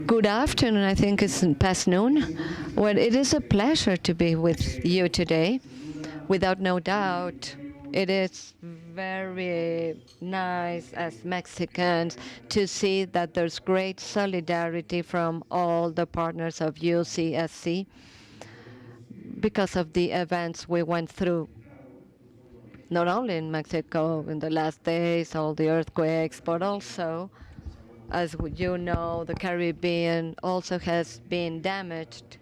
Good afternoon. I think it's past noon. Well, it is a pleasure to be with you today. Without no doubt, it is very nice as Mexicans to see that there's great solidarity from all the partners of UC&CS because of the events we went through, not only in Mexico in the last days, all the earthquakes, but also, as you know, the Caribbean also has been damaged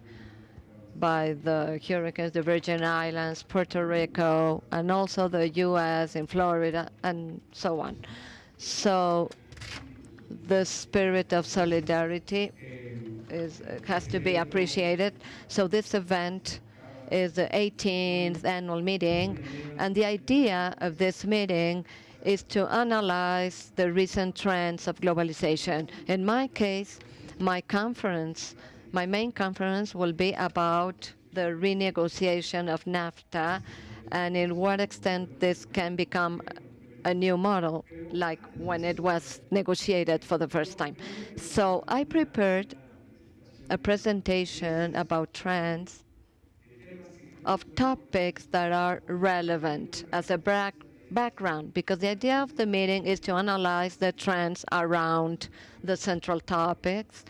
by the hurricanes, the Virgin Islands, Puerto Rico, and also the U.S. in Florida, and so on. So the spirit of solidarity has to be appreciated. So this event is the 18th annual meeting, and the idea of this meeting is to analyze the recent trends of globalization. In my case, my main conference will be about the renegotiation of NAFTA and in what extent this can become a new model, like when it was negotiated for the first time. So I prepared a presentation about trends of topics that are relevant as a background, because the idea of the meeting is to analyze the trends around the central topics,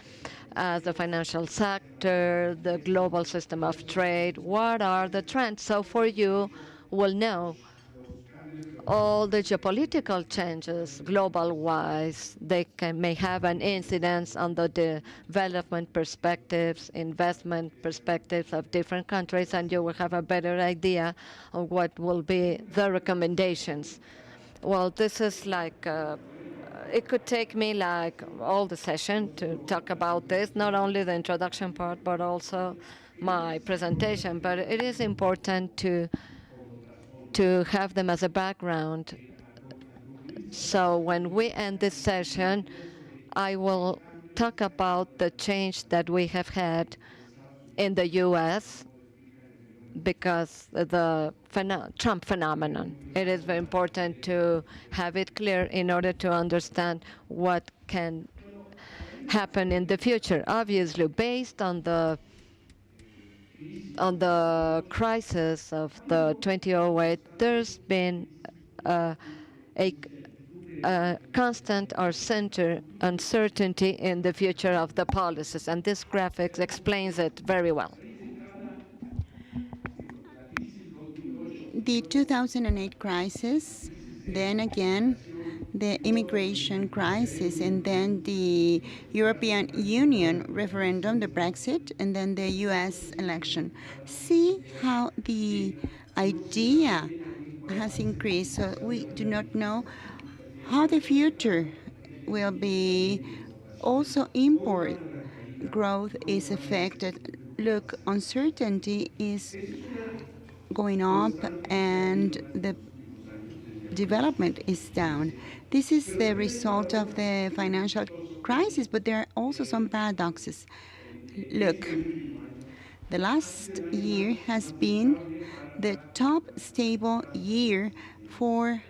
the financial sector, the global system of trade. What are the trends? So for you will know all the geopolitical changes global-wise, they may have an incidence on the development perspectives, investment perspectives of different countries, and you will have a better idea of what will be the recommendations. Well, this is like, it could take me like all the session to talk about this, not only the introduction part, but also my presentation. But it is important to have them as a background. So when we end this session, I will talk about the change that we have had in the U.S. because the Trump phenomenon. It is very important to have it clear in order to understand what can happen in the future. Obviously, based on the crisis of the 2008, there's been a constant or center uncertainty in the future of the policies, and this graphic explains it very well. The 2008 crisis, then again, the immigration crisis, and then the European Union referendum, the Brexit, and then the US election. See how the idea has increased. So we do not know how the future will be. Also, import growth is affected. Look, uncertainty is going up and the development is down. This is the result of the financial crisis, but there are also some paradoxes. Look, the last year has been the top stable year for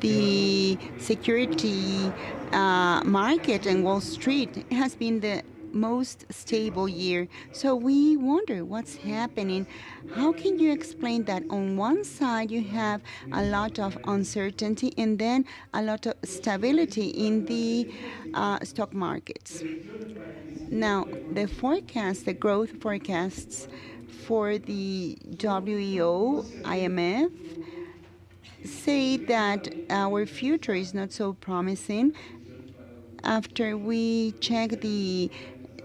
the security market and Wall Street. It has been the most stable year. So we wonder what's happening. How can you explain that on one side you have a lot of uncertainty and then a lot of stability in the stock markets? Now, the forecast, the growth forecasts for the WEO, IMF, say that our future is not so promising. After we check the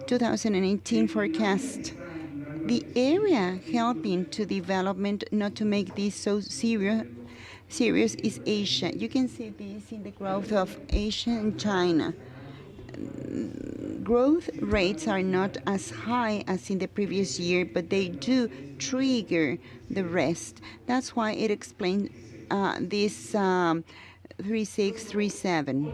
2018 forecast, the area helping to development not to make this so serious is Asia. You can see this in the growth of Asia and China. Growth rates are not as high as in the previous year, but they do trigger the rest. That's why it explains this 3637.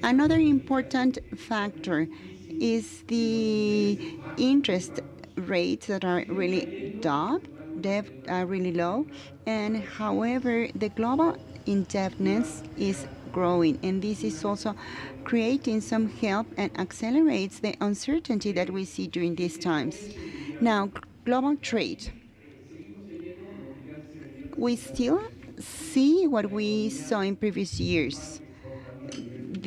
Another important factor is the interest rates that are really down. debt are really low, and however, the global indebtedness is growing, and this is also creating some help and accelerates the uncertainty that we see during these times. Now, global trade. We still see what we saw in previous years.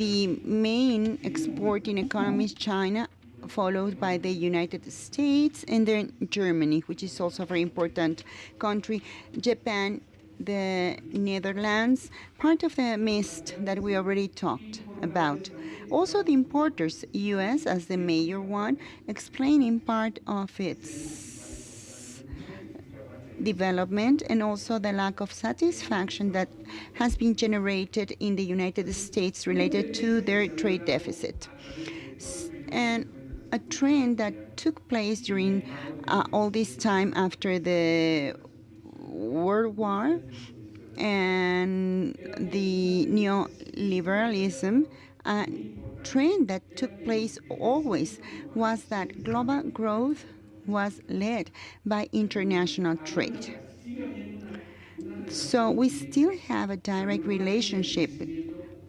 The main exporting economy is China, followed by the United States, and then Germany, which is also a very important country, Japan, the Netherlands, part of the mist that we already talked about. Also the importers, US as the major one, explaining part of its development and also the lack of satisfaction that has been generated in the United States related to their trade deficit. And a trend that took place during all this time after the World War and the neoliberalism, a trend that took place always was that global growth was led by international trade. So we still have a direct relationship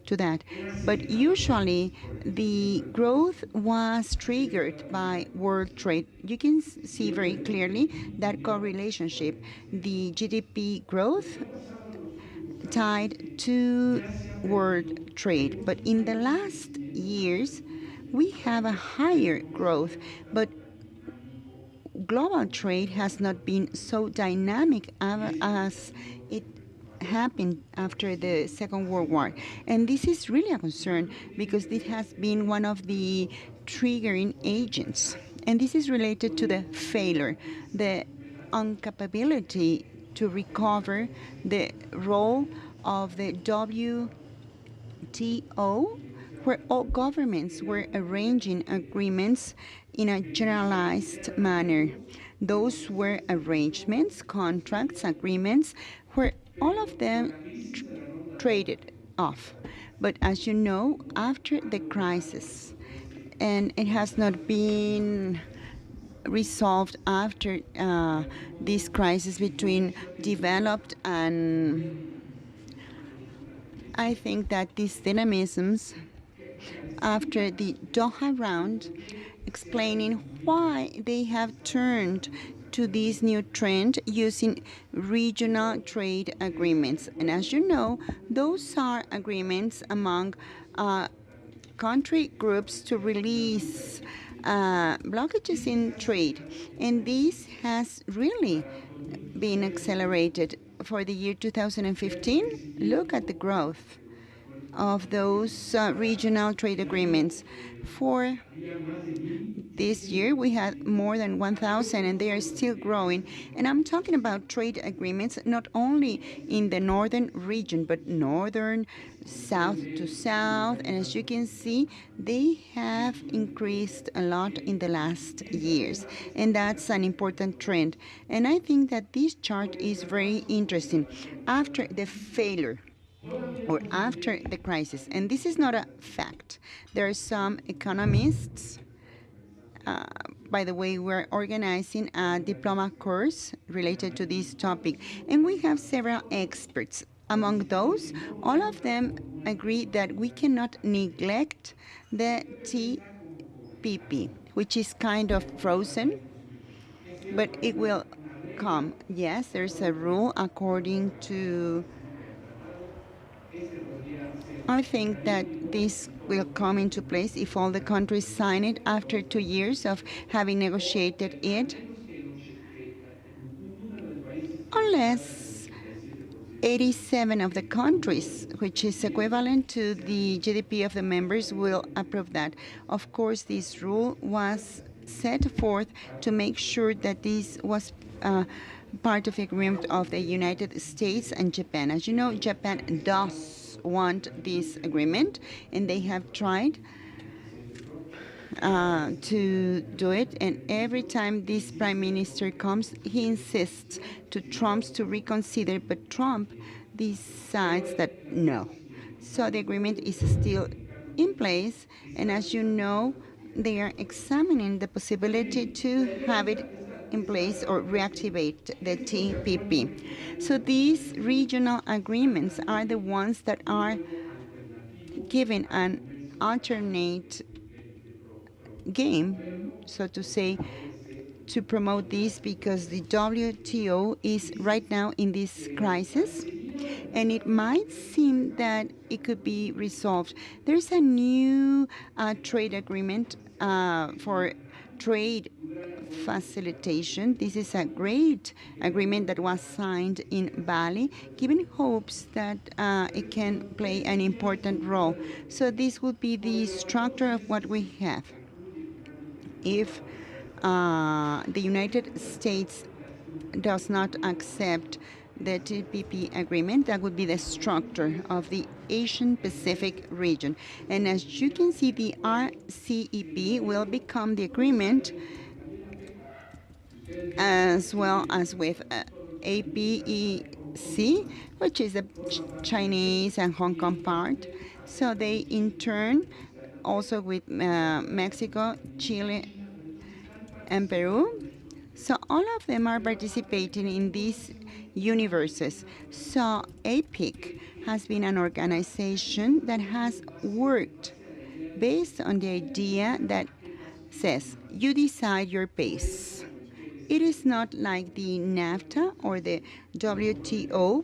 to that. But usually the growth was triggered by world trade. You can see very clearly that correlationship, the GDP growth tied to world trade. But in the last years, we have a higher growth, but global trade has not been so dynamic as it happened after the Second World War. And this is really a concern because it has been one of the triggering agents. And this is related to the failure, the incapability to recover the role of the WTO, where all governments were arranging agreements in a generalized manner. Those were arrangements, contracts, agreements, where all of them traded off. But as you know, after the crisis, and it has not been resolved after this crisis between developed and I think that these dynamisms after the Doha round explaining why they have turned to this new trend using regional trade agreements. And as you know, those are agreements among country groups to release blockages in trade. And this has really been accelerated for the year 2015. Look at the growth of those regional trade agreements. For this year, we had more than 1,000, and they are still growing. And I'm talking about trade agreements not only in the northern region, but northern, south to south. And as you can see, they have increased a lot in the last years. And that's an important trend. And I think that this chart is very interesting. After the failure or after the crisis, and this is not a fact. There are some economists, by the way, we're organizing a diploma course related to this topic, and we have several experts. Among those, all of them agree that we cannot neglect the TPP, which is kind of frozen, but it will come. Yes, there's a rule according to I think that this will come into place if all the countries sign it after 2 years of having negotiated it, unless 87 of the countries, which is equivalent to the GDP of the members, will approve that. Of course, this rule was set forth to make sure that this was part of the agreement of the United States and Japan. As you know, Japan does want this agreement, and they have tried to do it. And every time this prime minister comes, he insists to Trump to reconsider, but Trump decides that no. So the agreement is still in place, and as you know, they are examining the possibility to have it in place or reactivate the TPP. So these regional agreements are the ones that are giving an alternate game, so to say, to promote this, because the WTO is right now in this crisis, and it might seem that it could be resolved. There's a new trade agreement for trade facilitation. This is a great agreement that was signed in Bali, giving hopes that it can play an important role. So this would be the structure of what we have. If the United States does not accept the TPP agreement, that would be the structure of the Asian Pacific region. And as you can see, the RCEP will become the agreement, as well as with APEC, which is the Chinese and Hong Kong part. So they in turn also with Mexico, Chile, and Peru. So all of them are participating in these universes. So APEC has been an organization that has worked based on the idea that says you decide your pace. It is not like the NAFTA or the WTO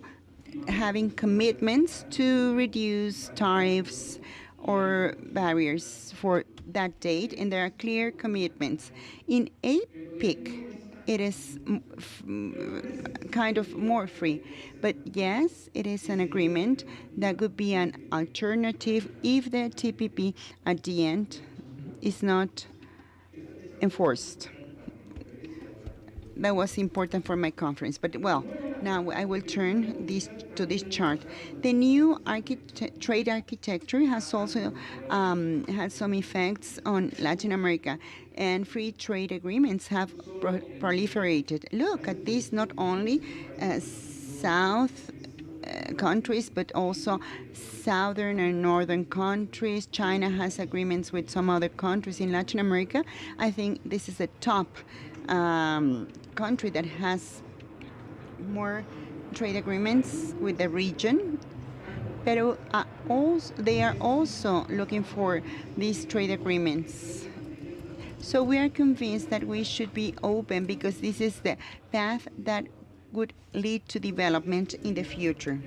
having commitments to reduce tariffs or barriers for that date, and there are clear commitments. In APEC, it is kind of more free. But yes, it is an agreement that could be an alternative if the TPP at the end is not enforced. That was important for my conference. But well, now I will turn to this chart. The new trade architecture has also had some effects on Latin America, and free trade agreements have proliferated. Look at this, not only South countries, but also southern and northern countries. China has agreements with some other countries in Latin America. I think this is the top country that has more trade agreements with the region. But they are also looking for these trade agreements. So we are convinced that we should be open, because this is the path that would lead to development in the future.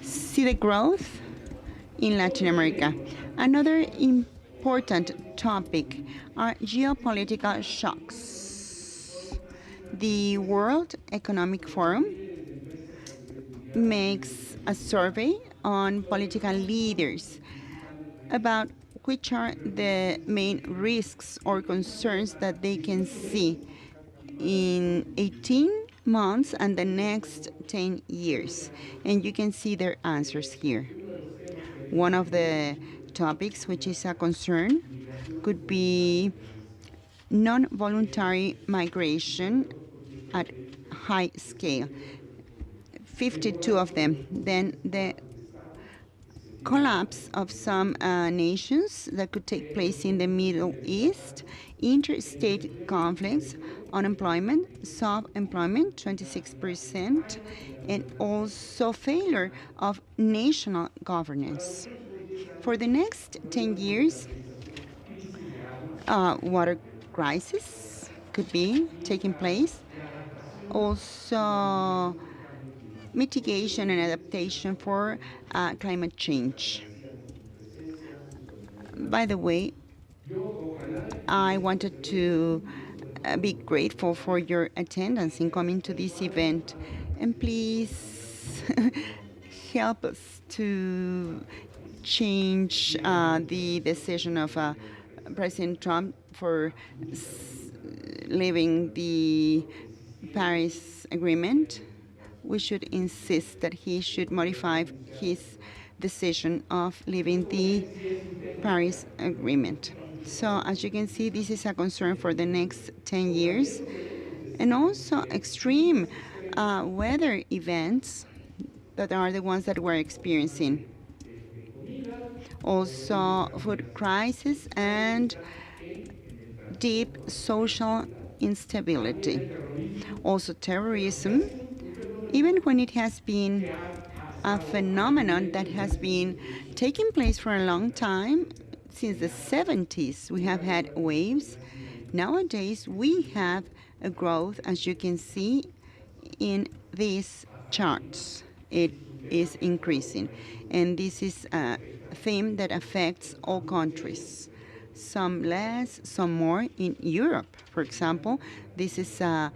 See the growth in Latin America. Another important topic are geopolitical shocks. The World Economic Forum makes a survey on political leaders about which are the main risks or concerns that they can see in 18 months and the next 10 years. And you can see their answers here. One of the topics which is a concern could be non-voluntary migration at high scale. 52 of them. Then the collapse of some nations that could take place in the Middle East, interstate conflicts, unemployment, sub-employment, 26%, and also failure of national governance. For the next 10 years, water crisis could be taking place. Also, mitigation and adaptation for climate change. By the way, I wanted to be grateful for your attendance in coming to this event, and please help us to change the decision of President Trump for leaving the Paris Agreement. We should insist that he should modify his decision of leaving the Paris Agreement. So as you can see, this is a concern for the next 10 years. And also extreme weather events that are the ones that we're experiencing. Also food crisis and deep social instability. Also, terrorism, even when it has been a phenomenon that has been taking place for a long time, since the 70s, we have had waves. Nowadays, we have a growth, as you can see in these charts. It is increasing, and this is a theme that affects all countries. Some less, some more. In Europe, for example, this is a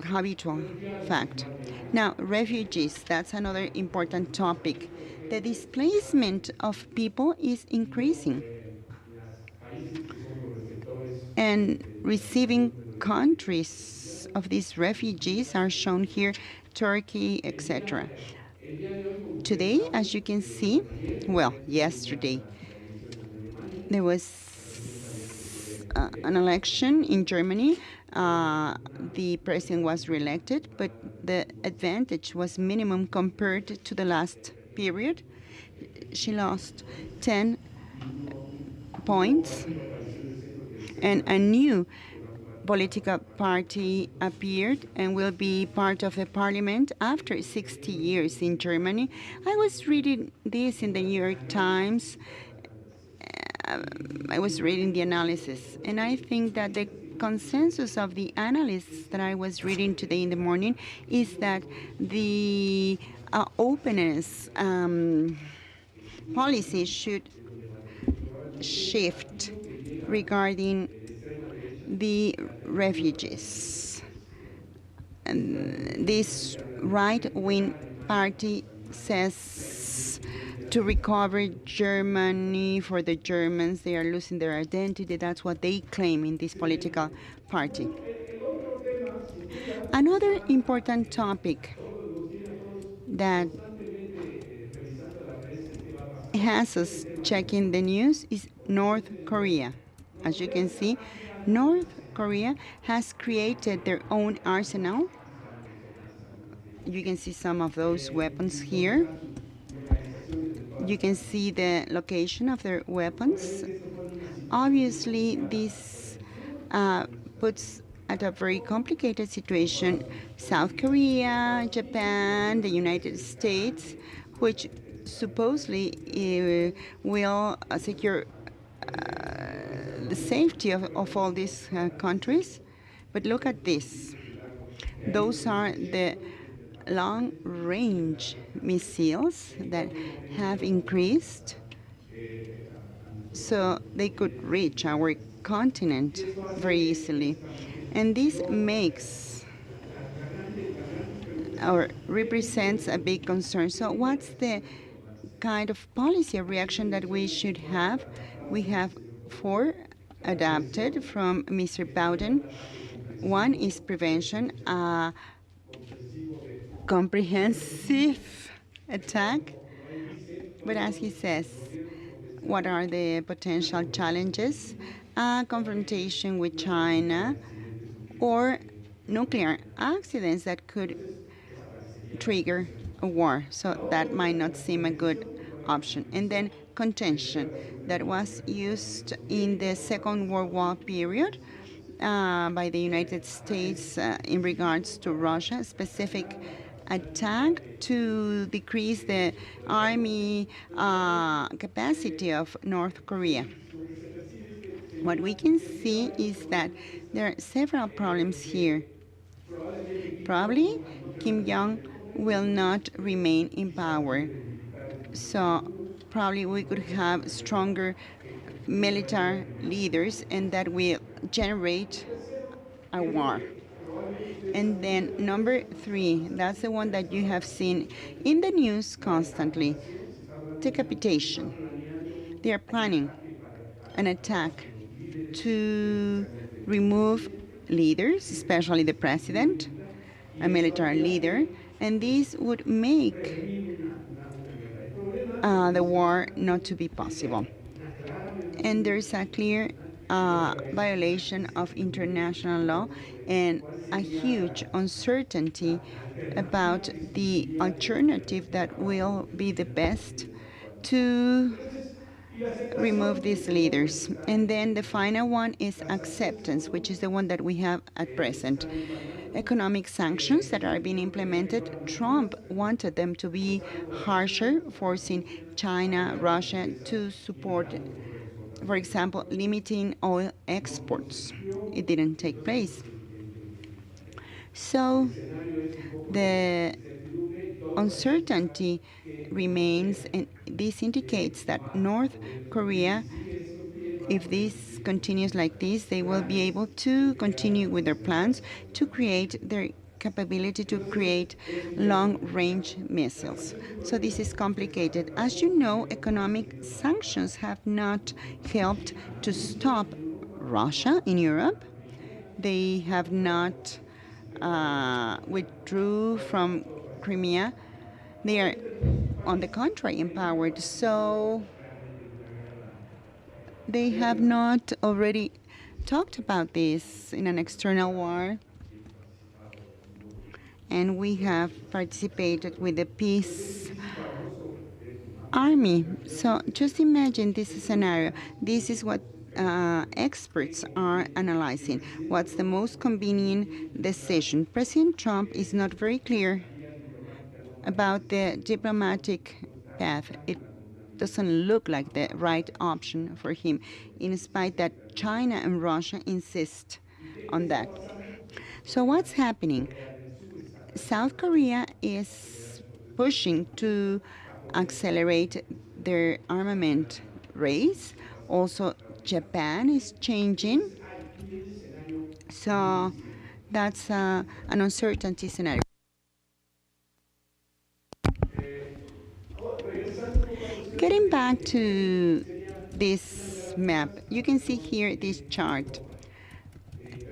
habitual fact. Now, refugees, that's another important topic. The displacement of people is increasing, and receiving countries of these refugees are shown here: Turkey, etc. Today, as you can see, well, yesterday, there was an election in Germany. The president was reelected, but the advantage was minimum compared to the last period. She lost 10 points, and a new political party appeared and will be part of the parliament after 60 years in Germany. I was reading this in the New York Times. I was reading the analysis, and I think that the consensus of the analysts that I was reading today in the morning is that the openness policy should shift regarding the refugees. And this right-wing party says to recover Germany for the Germans. They are losing their identity. That's what they claim in this political party. Another important topic that has us checking the news is North Korea. As you can see, North Korea has created their own arsenal. You can see some of those weapons here. You can see the location of their weapons. Obviously, this puts at a very complicated situation South Korea, Japan, the United States, which supposedly will secure the safety of all these countries. But look at this. Those are the long-range missiles that have increased, so they could reach our continent very easily. And this makes or represents a big concern. So what's the kind of policy or reaction that we should have? We have four adapted from Mr. Bowden. One is prevention, a comprehensive attack. But as he says, what are the potential challenges? A confrontation with China or nuclear accidents that could trigger a war. So that might not seem a good option. And then contention that was used in the Second World War period by the United States in regards to Russia, specific attack to decrease the army capacity of North Korea. What we can see is that there are several problems here. Probably Kim Jong will not remain in power. So probably we could have stronger military leaders, and that will generate a war. And then number three, that's the one that you have seen in the news constantly, decapitation. They are planning an attack to remove leaders, especially the president, a military leader, and this would make the war not to be possible. And there's a clear violation of international law and a huge uncertainty about the alternative that will be the best to remove these leaders. And then the final one is acceptance, which is the one that we have at present. Economic sanctions that are being implemented, Trump wanted them to be harsher, forcing China, Russia to support, for example, limiting oil exports. It didn't take place. So the uncertainty remains, and this indicates that North Korea, if this continues like this, they will be able to continue with their plans to create their capability to create long-range missiles. So this is complicated. As you know, economic sanctions have not helped to stop Russia in Europe. They have not withdrew from Crimea. They are, on the contrary, empowered. So they have not already talked about this in an external war. And we have participated with the peace army. So just imagine this scenario. This is what experts are analyzing. What's the most convenient decision? President Trump is not very clear about the diplomatic path. It doesn't look like the right option for him, in spite that China and Russia insist on that. So what's happening? South Korea is pushing to accelerate their armament race. Also, Japan is changing. So that's an uncertainty scenario. Getting back to this map, you can see here this chart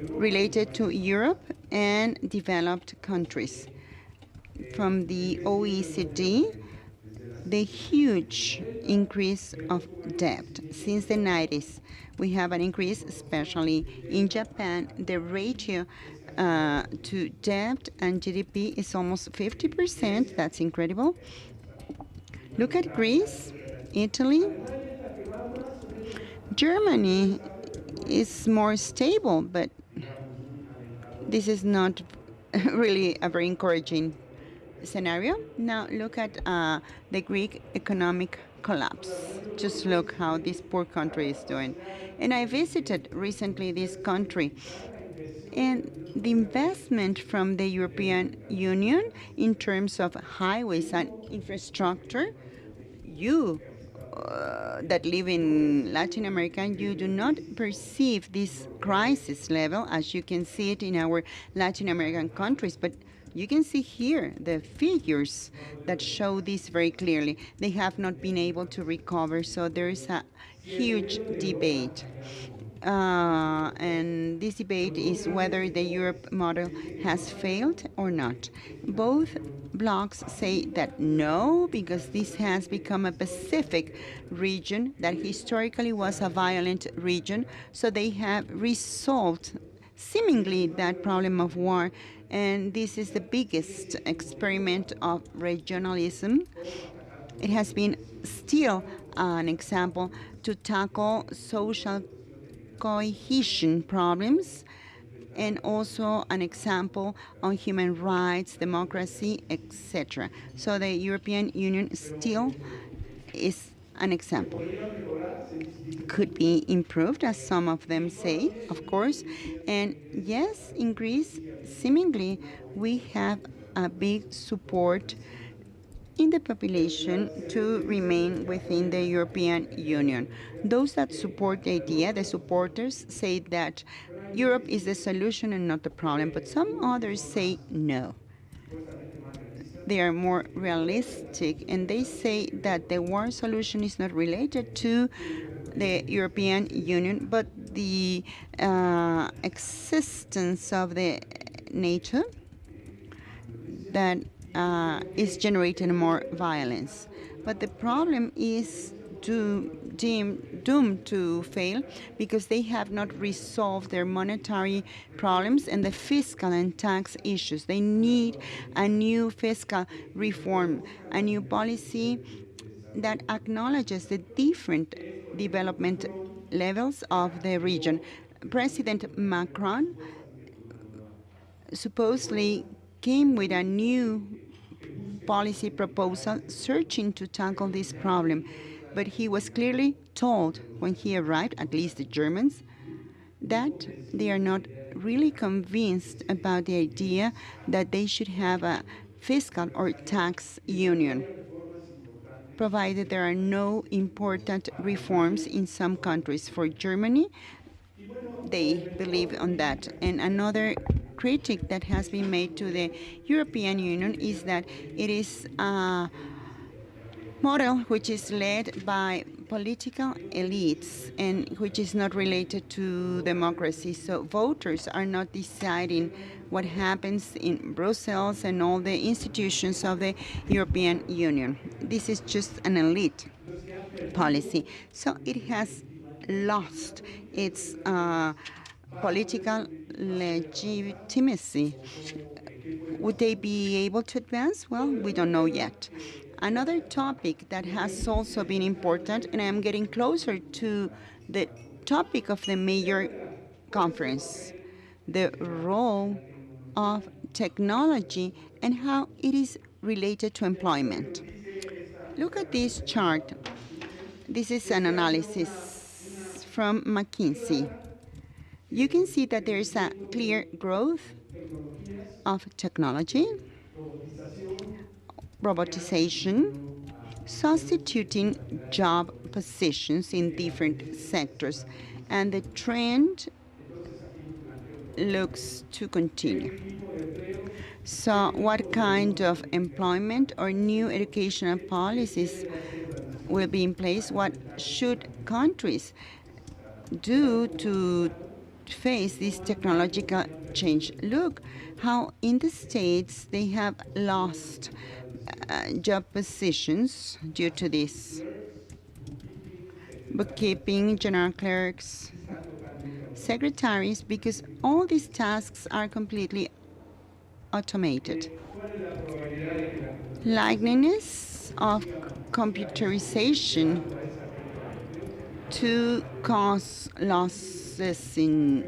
related to Europe and developed countries. From the OECD, the huge increase of debt since the 90s. We have an increase, especially in Japan. The ratio to debt and GDP is almost 50%. That's incredible. Look at Greece, Italy. Germany is more stable, but this is not really a very encouraging scenario. Now look at the Greek economic collapse. Just look how this poor country is doing. And I visited recently this country. And the investment from the European Union in terms of highways and infrastructure, you that live in Latin America, you do not perceive this crisis level as you can see it in our Latin American countries, but you can see here the figures that show this very clearly. They have not been able to recover, so there is a huge debate. And this debate is whether the Europe model has failed or not. Both blocs say that no, because this has become a Pacific region that historically was a violent region, so they have resolved seemingly that problem of war, and this is the biggest experiment of regionalism. It has been still an example to tackle social cohesion problems, and also an example on human rights, democracy, etc. So the European Union still is an example. Could be improved, as some of them say, of course. And yes, in Greece, seemingly, we have a big support in the population to remain within the European Union. Those that support the idea, the supporters, say that Europe is the solution and not the problem, but some others say no. They are more realistic, and they say that the war solution is not related to the European Union, but the existence of the NATO that is generating more violence. But the problem is doomed to fail because they have not resolved their monetary problems and the fiscal and tax issues. They need a new fiscal reform, a new policy that acknowledges the different development levels of the region. President Macron supposedly came with a new policy proposal searching to tackle this problem, but he was clearly told when he arrived, at least the Germans, that they are not really convinced about the idea that they should have a fiscal or tax union, provided there are no important reforms in some countries. For Germany, they believe on that. And another critique that has been made to the European Union is that it is a model which is led by political elites and which is not related to democracy. So voters are not deciding what happens in Brussels and all the institutions of the European Union. This is just an elite policy. So it has lost its political legitimacy. Would they be able to advance? Well, we don't know yet. Another topic that has also been important, and I'm getting closer to the topic of the major conference, the role of technology and how it is related to employment. Look at this chart. This is an analysis from McKinsey. You can see that there is a clear growth of technology, robotization, substituting job positions in different sectors, and the trend looks to continue. So what kind of employment or new educational policies will be in place? What should countries do to face this technological change? Look how in the States they have lost job positions due to this. Bookkeeping, general clerks, secretaries, because all these tasks are completely automated. Likeliness of computerization to cause losses in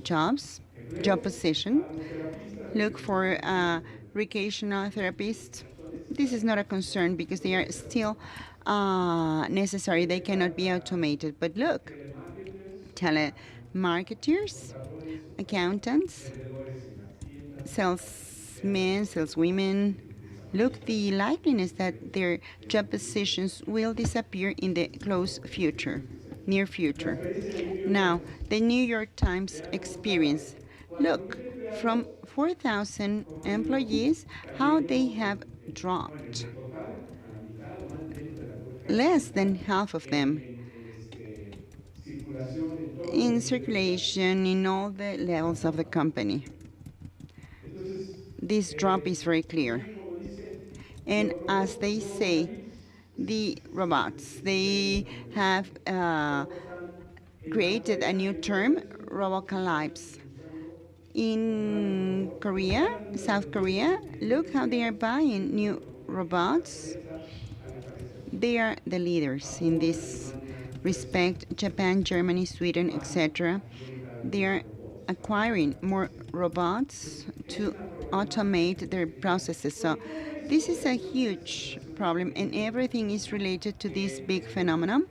job position. Look for recreational therapists. This is not a concern because they are still necessary. They cannot be automated. But look, telemarketers, accountants, salesmen, saleswomen. Look, the likeliness that their job positions will disappear in the near future. Now, the New York Times experience. Look, from 4,000 employees, how they have dropped. Less than half of them in circulation in all the levels of the company. This drop is very clear. And as they say, the robots, they have created a new term, robocalypse. In Korea, South Korea, look how they are buying new robots. They are the leaders in this respect. Japan, Germany, Sweden, etc. They are acquiring more robots to automate their processes. So this is a huge problem, and everything is related to this big phenomenon.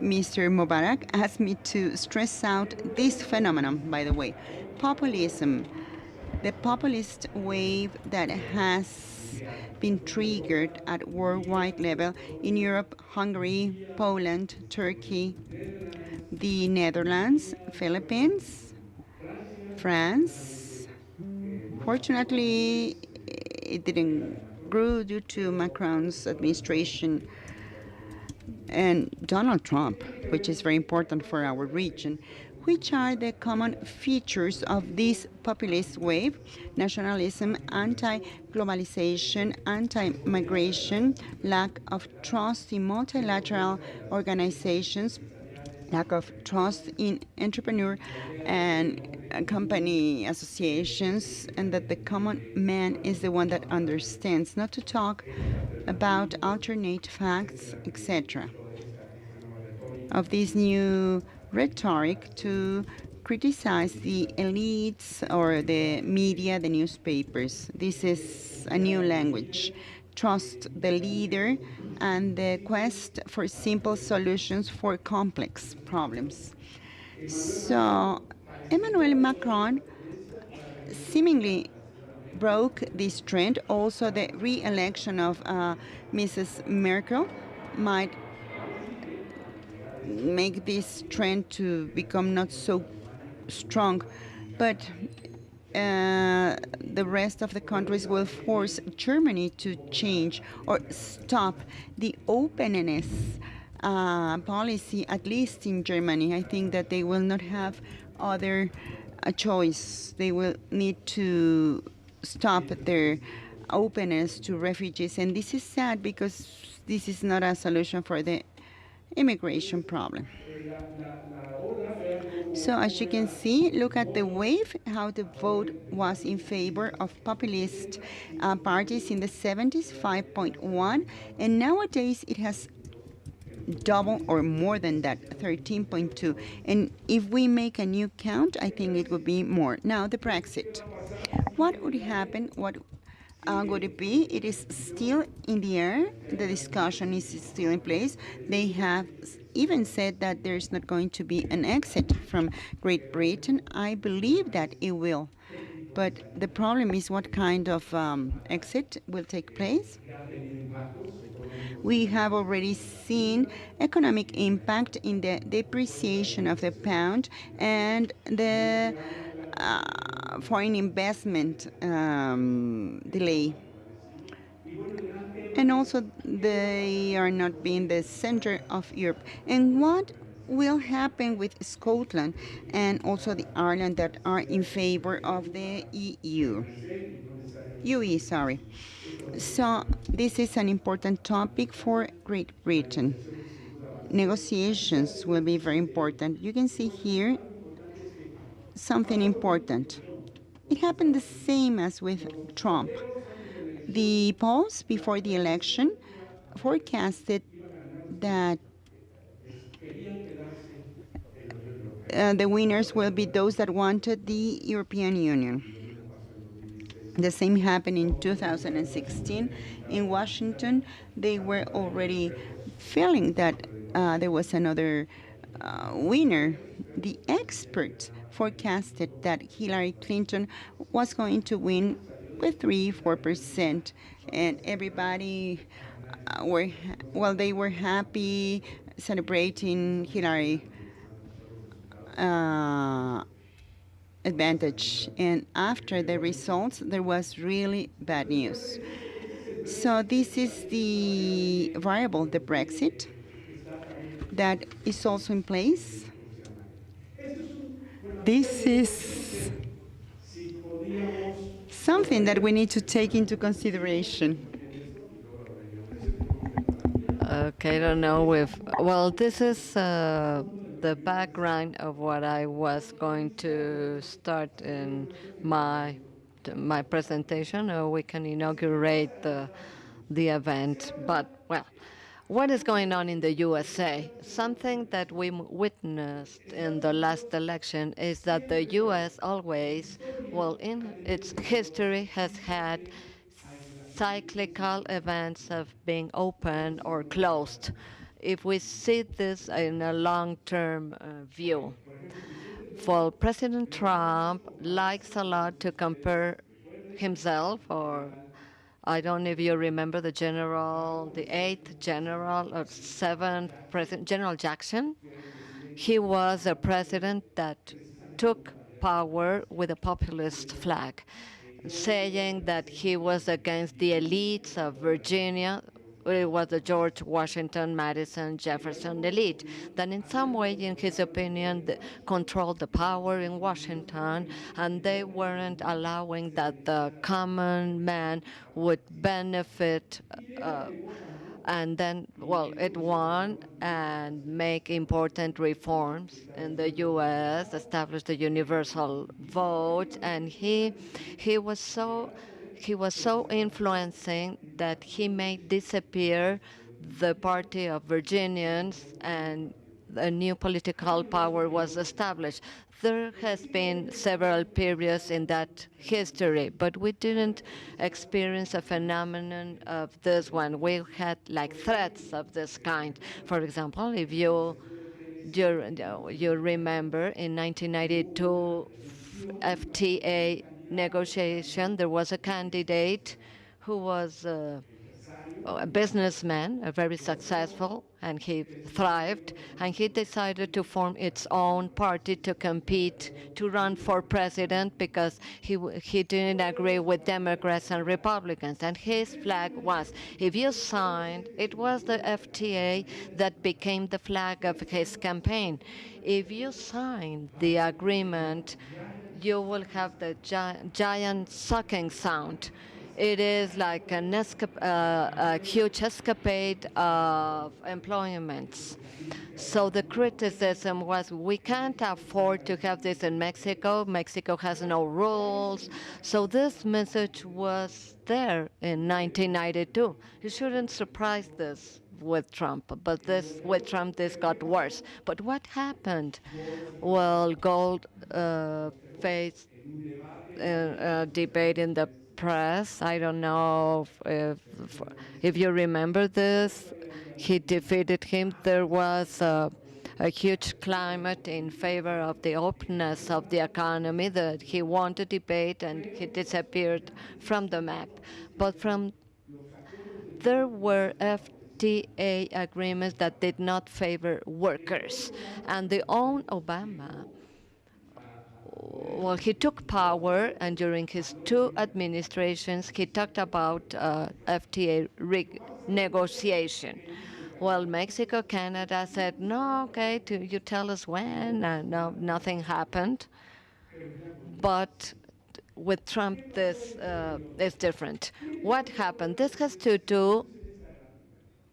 Mr. Mubarak asked me to stress out this phenomenon, by the way. Populism, the populist wave that has been triggered at worldwide level in Europe, Hungary, Poland, Turkey, the Netherlands, Philippines, France. Fortunately, it didn't grow due to Macron's administration and Donald Trump, which is very important for our region. Which are the common features of this populist wave? Nationalism, anti-globalization, anti-migration, lack of trust in multilateral organizations, lack of trust in entrepreneur and company associations, and that the common man is the one that understands, not to talk about alternate facts, etc. Of this new rhetoric to criticize the elites or the media, the newspapers. This is a new language. Trust the leader and the quest for simple solutions for complex problems. So, Emmanuel Macron seemingly broke this trend. Also, the re election of Mrs. Merkel might make this trend to become not so strong, but the rest of the countries will force Germany to change or stop the openness policy, at least in Germany. I think that they will not have other choice. They will need to stop their openness to refugees. And this is sad because this is not a solution for the immigration problem. So as you can see, look at the wave, how the vote was in favor of populist parties in the 70s, 5.1, and nowadays it has double or more than that, 13.2. And if we make a new count, I think it would be more. Now, the Brexit. What would happen? What would it be? It is still in the air. The discussion is still in place. They have even said that there's not going to be an exit from Great Britain. I believe that it will. But the problem is what kind of exit will take place. We have already seen economic impact in the depreciation of the pound and the foreign investment delay. And also, they are not being the center of Europe. And what will happen with Scotland and also the Ireland that are in favor of the UE, sorry. So this is an important topic for Great Britain. Negotiations will be very important. You can see here something important. It happened the same as with Trump. The polls before the election forecasted that the winners will be those that wanted the European Union. The same happened in 2016 in Washington. They were already feeling that there was another winner. The experts forecasted that Hillary Clinton was going to win with 3-4%, and everybody they were happy celebrating Hillary advantage. And after the results, there was really bad news. So this is the variable, the Brexit, that is also in place. This is something that we need to take into consideration. Okay, I don't know if, well, this is the background of what I was going to start in my presentation, or we can inaugurate the event. But, well, what is going on in the USA? Something that we witnessed in the last election is that the US always, well, in its history, has had cyclical events of being open or closed. If we see this in a long-term view. For President Trump likes a lot to compare himself, or I don't know if you remember the eighth general or seventh president, General Jackson. He was a president that took power with a populist flag, saying that he was against the elites of Virginia. It was the George Washington, Madison, Jefferson elite that in some way, in his opinion, controlled the power in Washington, and they weren't allowing that the common man would benefit And then, well, it won and make important reforms in the U.S., established the universal vote, and he was so influencing that he made disappear the Party of Virginians, and a new political power was established. There has been several periods in that history, but we didn't experience a phenomenon of this one. We had like threats of this kind. For example, if you remember in 1992 FTA negotiation, there was a candidate who was a businessman, a very successful, and he thrived, and he decided to form its own party to compete, to run for president, because he didn't agree with Democrats and Republicans. And his flag was, if you signed, it was the FTA that became the flag of his campaign. If you signed the agreement, you will have the giant sucking sound. It is like a huge escapade of employments. So the criticism was, we can't afford to have this in Mexico. Mexico has no rules. So this message was there in 1992. You shouldn't surprise this with Trump, but with Trump this got worse. But what happened? Well, Gold faced debate in the press. I don't know if you remember this. He defeated him. There was a huge climate in favor of the openness of the economy, that he won the debate and he disappeared from the map. But there were FTA agreements that did not favor workers. And the own Obama, well, he took power, and during his two administrations, he talked about FTA negotiation. Well, Mexico, Canada said, no, okay, you tell us when, no, nothing happened. But with Trump, this is different. What happened? This has to do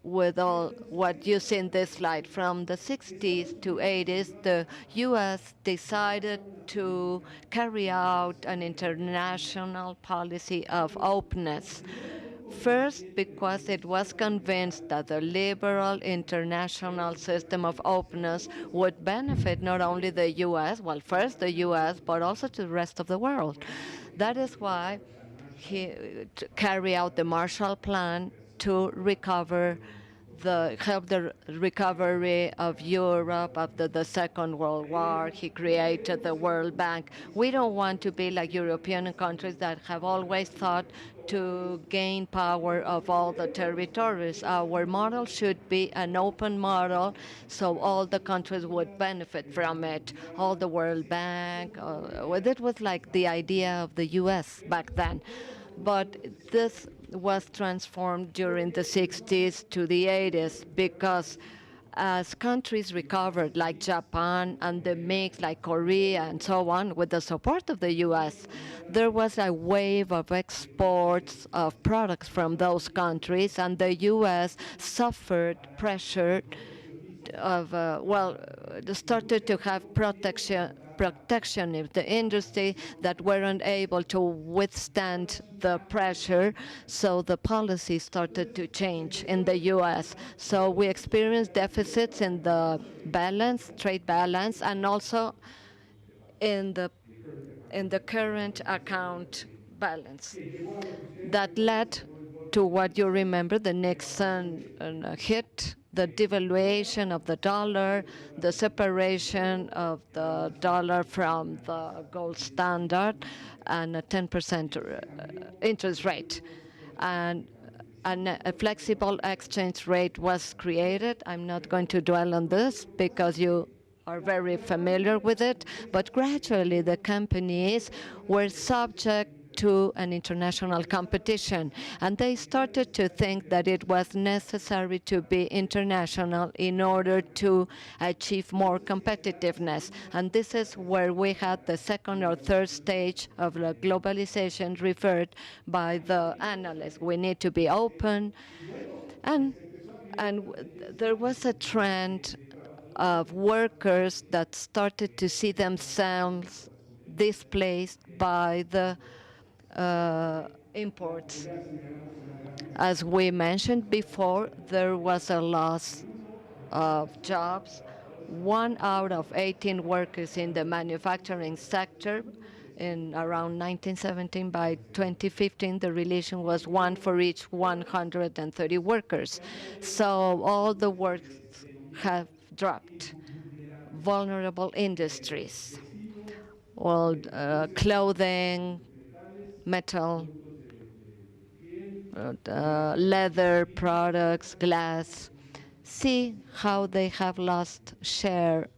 with all what you see in this slide. From the 60s to 80s, the U.S. decided to carry out an international policy of openness. First, because it was convinced that the liberal international system of openness would benefit not only the U.S., well, first the U.S., but also to the rest of the world. That is why he carried out the Marshall Plan to help the recovery of Europe after the Second World War. He created the World Bank. We don't want to be like European countries that have always thought to gain power of all the territories. Our model should be an open model, so all the countries would benefit from it. All the World Bank, it was like the idea of the U.S. back then. But this was transformed during the 60s to the 80s, because as countries recovered, like Japan and the mix, like Korea and so on, with the support of the U.S., there was a wave of exports of products from those countries, and the U.S. suffered pressure of, started to have protectionism, the industry that weren't able to withstand the pressure, so the policy started to change in the U.S. So we experienced deficits in the trade balance, and also in the current account balance. That led to what you remember, the Nixon hit, the devaluation of the dollar, the separation of the dollar from the gold standard, and a 10% interest rate. And a flexible exchange rate was created. I'm not going to dwell on this because you are very familiar with it, but gradually the companies were subject to an international competition, and they started to think that it was necessary to be international in order to achieve more competitiveness. And this is where we had the second or third stage of the globalization referred by the analysts. We need to be open, and And there was a trend of workers that started to see themselves displaced by the imports. As we mentioned before, there was a loss of jobs. 1 out of 18 workers in the manufacturing sector in around 1917. By 2015, the relation was 1 for each 130 workers. So all the works have dropped. Vulnerable industries, well, clothing, metal, leather products, glass. See how they have lost share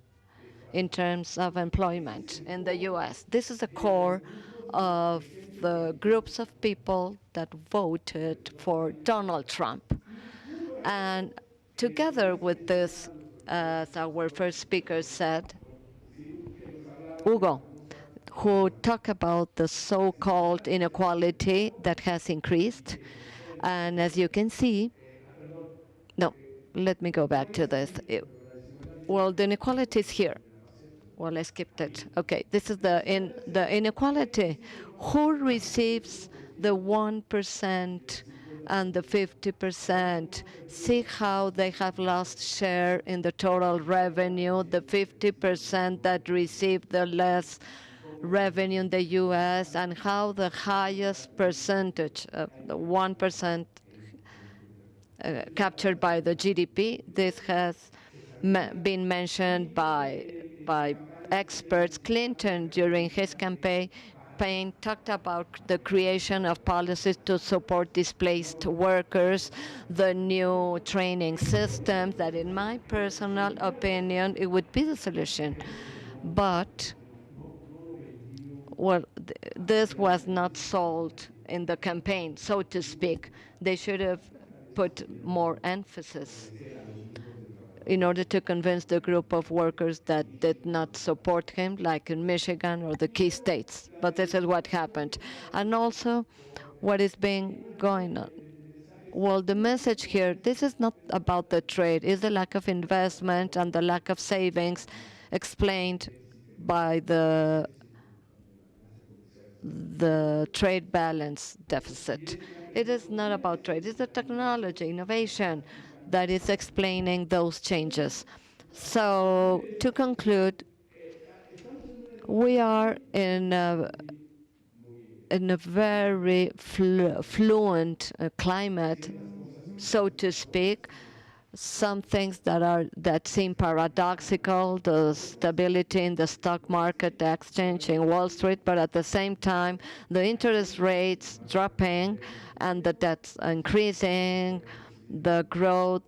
in terms of employment in the U.S. This is the core of the groups of people that voted for Donald Trump. And together with this, as our first speaker said, Hugo, who talked about the so-called inequality that has increased. And as you can see, no, let me go back to this. Well, the inequality is here. Well, I skipped it. Okay, this is the inequality. Who receives the 1% and the 50%? See how they have lost share in the total revenue. The 50% that receive the less revenue in the U.S. and how the highest percentage of the 1% captured by the GDP. This has been mentioned by experts. Clinton, during his campaign, talked about the creation of policies to support displaced workers, the new training systems, that in my personal opinion, it would be the solution. But, well, this was not sold in the campaign, so to speak. They should have put more emphasis in order to convince the group of workers that did not support him, like in Michigan or the key states. But this is what happened. And also, what is being going on. Well, the message here, this is not about the trade. It's the lack of investment and the lack of savings explained by the trade balance deficit. It is not about trade. It's the technology, innovation that is explaining those changes. So to conclude, we are in a very fluent climate, so to speak. Some things that seem paradoxical, the stability in the stock market, the exchange in Wall Street, but at the same time, the interest rates dropping and the debts increasing, the growth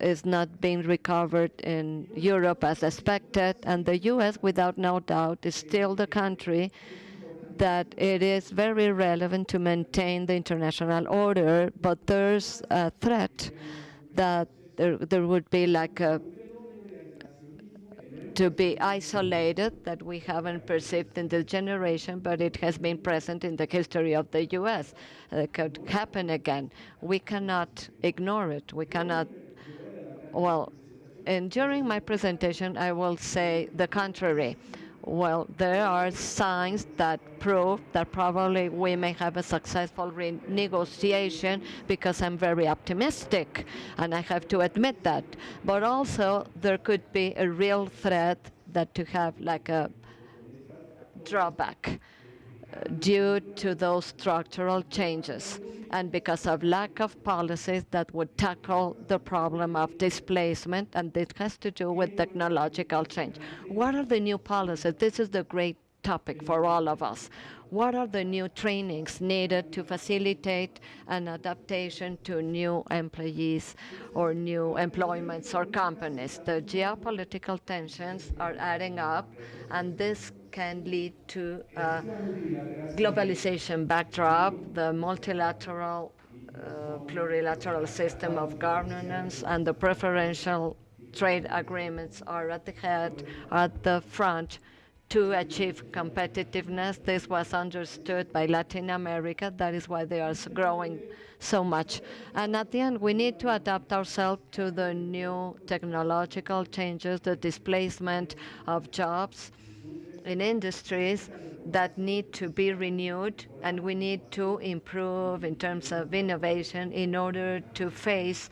is not being recovered in Europe as expected, and the U.S., without no doubt, is still the country that it is very relevant to maintain the international order, but there's a threat that there would be like to be isolated that we haven't perceived in this generation, but it has been present in the history of the U.S. It could happen again. We cannot ignore it. We cannot, well, and during my presentation, I will say the contrary. Well, there are signs that prove that probably we may have a successful renegotiation, because I'm very optimistic, and I have to admit that. But also, there could be a real threat that to have like a drawback due to those structural changes and because of lack of policies that would tackle the problem of displacement, and it has to do with technological change. What are the new policies? This is the great topic for all of us. What are the new trainings needed to facilitate an adaptation to new employees or new employments or companies? The geopolitical tensions are adding up, and this can lead to a globalization backdrop, the multilateral, plurilateral system of governance, and the preferential trade agreements are at the head, at the front, to achieve competitiveness. This was understood by Latin America. That is why they are growing so much. And at the end, we need to adapt ourselves to the new technological changes, the displacement of jobs in industries that need to be renewed, and we need to improve in terms of innovation in order to face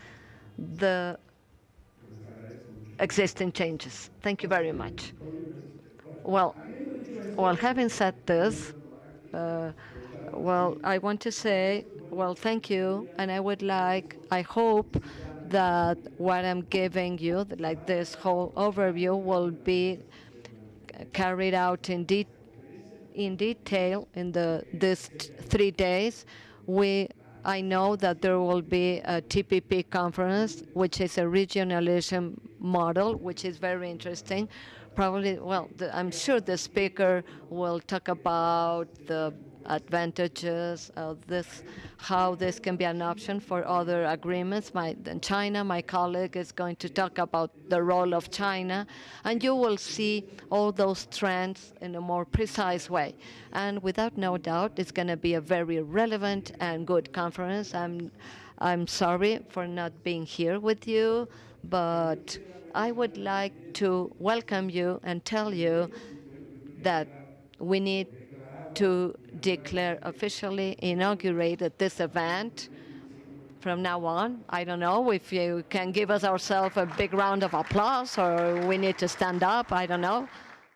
the existing changes. Thank you very much. Well, having said this, I want to say, thank you, and I hope that what I'm giving you, like this whole overview, will be carried out in detail in these 3 days. I know that there will be a TPP conference, which is a regionalism model, which is very interesting. Probably, I'm sure the speaker will talk about the advantages of this, how this can be an option for other agreements. China, my colleague, is going to talk about the role of China, and you will see all those trends in a more precise way. And without no doubt, it's going to be a very relevant and good conference. I'm sorry for not being here with you, but I would like to welcome you and tell you that we need to declare officially inaugurated this event from now on. I don't know if you can give us ourselves a big round of applause, or we need to stand up. I don't know.